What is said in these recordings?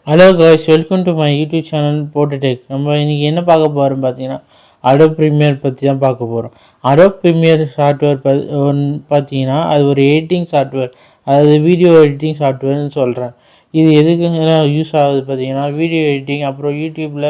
Hello guys, welcome to my YouTube channel போட்டுடெக். நம்ம இன்றைக்கி என்ன பார்க்க போகிறோம் பார்த்தீங்கன்னா, அடோப் ப்ரீமியர் பற்றி தான் பார்க்க போகிறோம். அடோப் ப்ரீமியர் சாஃப்ட்வேர் பார்த்தீங்கன்னா அது ஒரு எடிட்டிங் சாஃப்ட்வேர், அதாவது வீடியோ எடிட்டிங் சாஃப்ட்வேர்னு சொல்கிறேன். இது எதுக்குங்கெல்லாம் யூஸ் ஆகுது பார்த்தீங்கன்னா, வீடியோ எடிட்டிங், அப்புறம் யூடியூப்பில்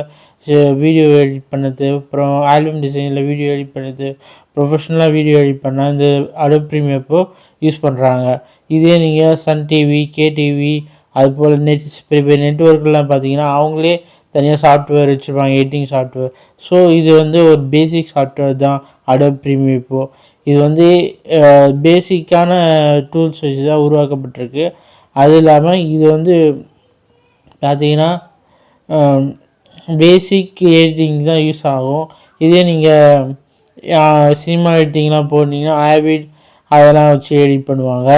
வீடியோ எடிட் பண்ணுறது, அப்புறம் ஆல்பம் டிசைனில் வீடியோ எடிட் பண்ணுறது, ப்ரொஃபஷ்னலாக வீடியோ எடிட் பண்ணால் இந்த அடோப் ப்ரீமியர் இப்போ யூஸ் பண்ணுறாங்க. இதே நீங்கள் சன் டிவி, கேடிவி, அதுபோல் பெரிய பெரிய நெட்ஒர்க்லாம் பார்த்தீங்கன்னா அவங்களே தனியாக சாஃப்ட்வேர் வச்சுருப்பாங்க, எடிட்டிங் சாஃப்ட்வேர். ஸோ இது வந்து ஒரு பேசிக் சாஃப்ட்வேர் தான் அடோப் ப்ரீமியர். இப்போது இது வந்து பேசிக்கான டூல்ஸ் வச்சு தான் உருவாக்கப்பட்டிருக்கு. அது இல்லாமல் இது வந்து பார்த்தீங்கன்னா பேசிக் எடிட்டிங் தான் யூஸ் ஆகும். இதே நீங்கள் சினிமா எடிட்டிங்லாம் போட்டிங்கன்னா ஆவிட் அதெல்லாம் வச்சு எடிட் பண்ணுவாங்க,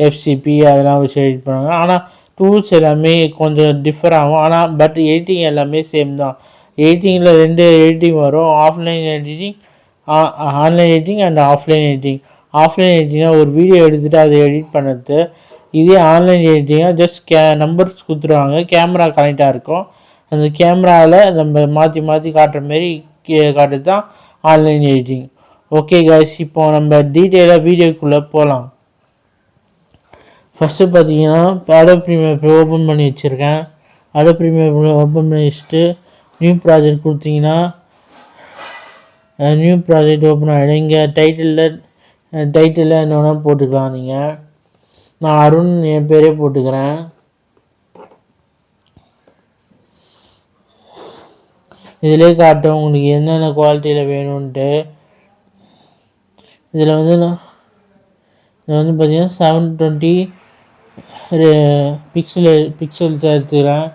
எஃப்சிபி அதெல்லாம் வச்சு எடிட் பண்ணுவாங்க. ஆனால் டூல்ஸ் எல்லாமே கொஞ்சம் டிஃபர் ஆகும். ஆனால் பட் எடிட்டிங் எல்லாமே சேம் தான். எடிட்டிங்கில் 2 எடிட்டிங் வரும், offline editing, online editing and offline editing. ஆஃப்லைன் எடிட்டிங்காக ஒரு வீடியோ எடுத்துகிட்டு அதை எடிட் பண்ணுறது. இதே ஆன்லைன் எடிட்டிங்காக ஜஸ்ட் நம்பர்ஸ் கொடுத்துருவாங்க, கேமரா கனெக்டாக இருக்கும், அந்த கேமராவில் நம்ம மாற்றி மாற்றி காட்டுற மாரி காட்டுறது தான் ஆன்லைன் எடிட்டிங். ஓகே காய்ஸ், இப்போ நம்ம டீட்டெயிலாக வீடியோக்குள்ளே போகலாம். ஃபஸ்ட்டு பார்த்தீங்கன்னா அடோப் ப்ரீமியர் ஓப்பன் பண்ணி வச்சுருக்கேன். அடோப் ப்ரீமியர் ஓப்பன் பண்ணி வச்சுட்டு நியூ ப்ராஜெக்ட் கொடுத்தீங்கன்னா நியூ ப்ராஜெக்ட் ஓப்பன் ஆகிடும். இங்கே டைட்டிலில் என்ன வேணால் போட்டுக்கலாம். நீங்கள் நான் அருண் என் பேரே போட்டுக்கிறேன். இதிலே காட்டும் உங்களுக்கு என்னென்ன குவாலிட்டியில் வேணும்ன்ட்டு. இதில் வந்து பார்த்தீங்கன்னா 720 பிக்சல்ஸ் எடுத்துக்கிறேன்.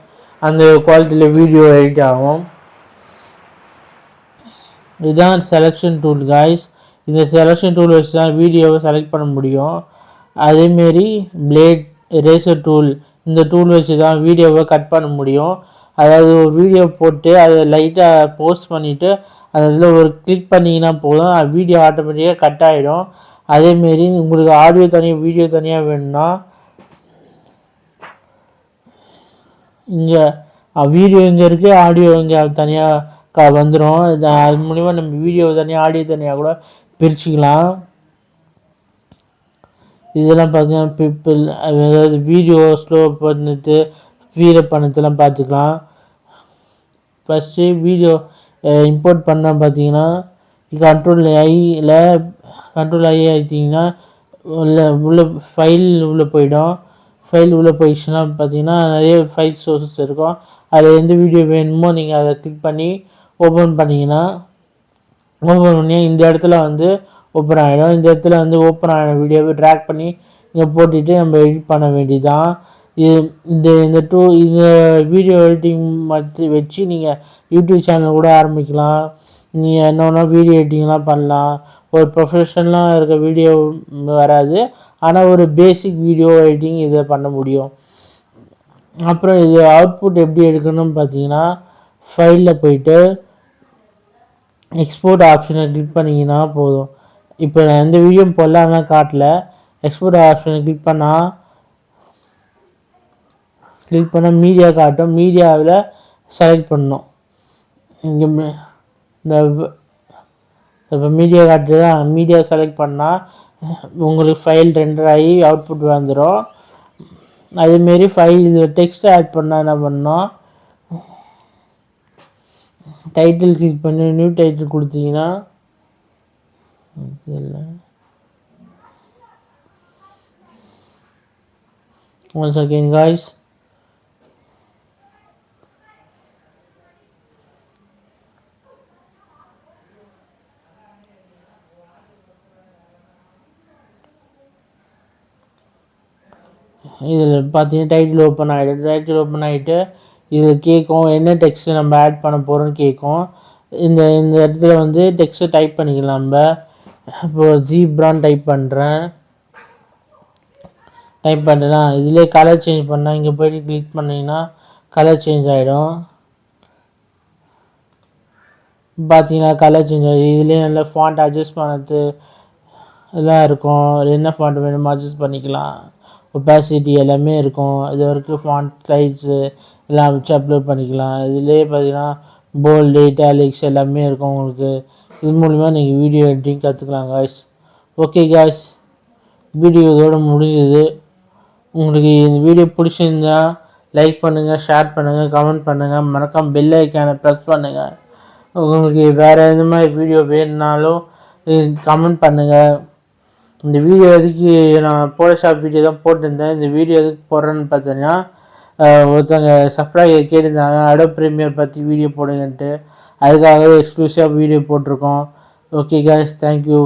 அந்த குவாலிட்டியில் வீடியோ எடிட் ஆகும். இதுதான் செலெக்ஷன் டூல் காய்ஸ். இந்த செலெக்ஷன் டூல் வச்சு தான் வீடியோவை செலக்ட் பண்ண முடியும். அதேமாரி பிளேட் எரேசர் டூல், இந்த டூல் வச்சு தான் வீடியோவை கட் பண்ண முடியும். அதாவது ஒரு வீடியோ போட்டு அதை லைட்டாக போஸ்ட் பண்ணிவிட்டு அதில் ஒரு கிளிக் பண்ணிங்கன்னா போதும், வீடியோ ஆட்டோமேட்டிக்காக கட் ஆகிடும். அதேமாரி உங்களுக்கு ஆடியோ தனியாக வீடியோ தனியாக வேணும்னா இங்கே வீடியோ இங்கே இருக்குது, ஆடியோ இங்கே தனியாக வந்துடும். அது மூலிமா நம்ம வீடியோ தனியாக ஆடியோ தனியாக கூட பிரிச்சுக்கலாம். இதெல்லாம் பார்த்தீங்கன்னா பீப்பிள், அதாவது வீடியோ ஸ்லோ பண்ணுறது, ஸ்பீடப் பண்ணதெல்லாம் பார்த்துக்கலாம். ஃபஸ்ட்டு வீடியோ இம்போர்ட் பண்ண பார்த்தீங்கன்னா கண்ட்ரோல் ஐ ஆகிட்டிங்கன்னா உள்ள ஃபைல் உள்ளே போயிடும். ஃபைல் உள்ளே போயிடுச்சுன்னா பார்த்தீங்கன்னா நிறைய ஃபைல் சோர்ஸஸ் இருக்கும். அதில் எந்த வீடியோ வேணுமோ நீங்கள் அதை கிளிக் பண்ணி ஓப்பன் பண்ணிங்கன்னா ஓப்பன் பண்ணி இந்த இடத்துல வந்து ஓப்பன் ஆகிடும். இந்த இடத்துல வந்து ஓப்பன் ஆகின வீடியோவை ட்ராக் பண்ணி இங்கே போட்டுட்டு நம்ம எடிட் பண்ண வேண்டியதான். இந்த வீடியோ எடிட்டிங் வச்சு நீங்கள் யூடியூப் சேனல் கூட ஆரம்பிக்கலாம். நீங்கள் என்னென்னா வீடியோ எடிட்டிங்லாம் பண்ணலாம். ஒரு ப்ரொஃபஷனலாக இருக்க வீடியோ வராது, ஆனால் ஒரு பேசிக் வீடியோ எடிட்டிங் இதை பண்ண முடியும். அப்புறம் இது அவுட்புட் எப்படி எடுக்கணும்னு பார்த்தீங்கன்னா ஃபைலில் போயிட்டு எக்ஸ்போர்ட் ஆப்ஷனை கிளிக் பண்ணிங்கன்னா போதும். இப்போ நான் எந்த வீடியோ போடல, ஆனால் காட்டல. எக்ஸ்போர்ட் ஆப்ஷனை கிளிக் பண்ணால் மீடியா காட்டும். மீடியாவில் செலக்ட் பண்ணணும். இங்கே இந்த இப்போ மீடியா காட்டுறதா, மீடியா செலக்ட் பண்ணால் உங்களுக்கு ஃபைல் ரெண்டர் ஆகி அவுட்புட் வந்துடும். அதேமாரி ஃபைல் இது டெக்ஸ்ட் ஆட் பண்ணால் என்ன பண்ணணும், டைட்டில் கிளிக் பண்ணி நியூ டைட்டில் கொடுத்தீங்கன்னா ஒன்ஸ் அகெயின் காய்ஸ், இதில் பார்த்தீங்கன்னா டைட்டில் ஓப்பன் ஆகிடும். டைட்டில் ஓப்பன் ஆகிட்டு இதில் கேட்கும் என்ன டெக்ஸ்ட்டு நம்ம ஆட் பண்ண போகிறோன்னு கேட்கும். இந்த இடத்துல வந்து டெக்ஸ்ட்டை டைப் பண்ணிக்கலாம். நம்ம இப்போது ஜீப்ரான் டைப் பண்ணுறேன்னா இதிலே கலர் சேஞ்ச் பண்ணால் இங்கே போய்ட்டு கிளிக் பண்ணிங்கன்னா கலர் சேஞ்ச் ஆகிடும். பார்த்தீங்கன்னா கலர் சேஞ்ச் ஆகிடும். இதுலேயே நல்லா ஃபாண்ட் அட்ஜஸ்ட் பண்ணுறது எல்லாம் இருக்கும். என்ன ஃபாண்ட் வேணுமோ அட்ஜஸ்ட் பண்ணிக்கலாம். ஒப்பாசிட்டி எல்லாமே இருக்கும். இது வரைக்கும் ஃபாண்ட் சைஸு எல்லாம் வச்சு அப்லோட் பண்ணிக்கலாம். இதிலே பார்த்தீங்கன்னா போல்டு, இட்டாலிக்ஸ் எல்லாமே இருக்கும் உங்களுக்கு. இது மூலிமா நீங்கள் வீடியோ எடிட்டிங் கற்றுக்கலாம் காய்ஸ். ஓகே காய்ஸ், வீடியோ இதோட முடிஞ்சது. உங்களுக்கு இந்த வீடியோ பிடிச்சிருந்தா லைக் பண்ணுங்கள், ஷேர் பண்ணுங்கள், கமெண்ட் பண்ணுங்கள், மறக்காம பெல் ஐக்கானை ப்ரெஸ் பண்ணுங்கள். உங்களுக்கு வேறு எந்த மாதிரி வீடியோ வேணுனாலும் கமெண்ட் பண்ணுங்கள். இந்த வீடியோ எதுக்கு நான் ஃபோட்டோஷாப் வீடியோ தான் போட்டிருந்தேன். இந்த வீடியோ எதுக்கு போடுறேன்னு பார்த்தீங்கன்னா ஒருத்தவங்க சப்ஸ்கிரைபர் கேட்டிருந்தாங்க அடோப் ப்ரீமியர் பற்றி வீடியோ போடுங்கன்ட்டு. அதுக்காகவே எக்ஸ்க்ளூசிவாக வீடியோ போட்டிருக்கோம். Okay guys, thank you.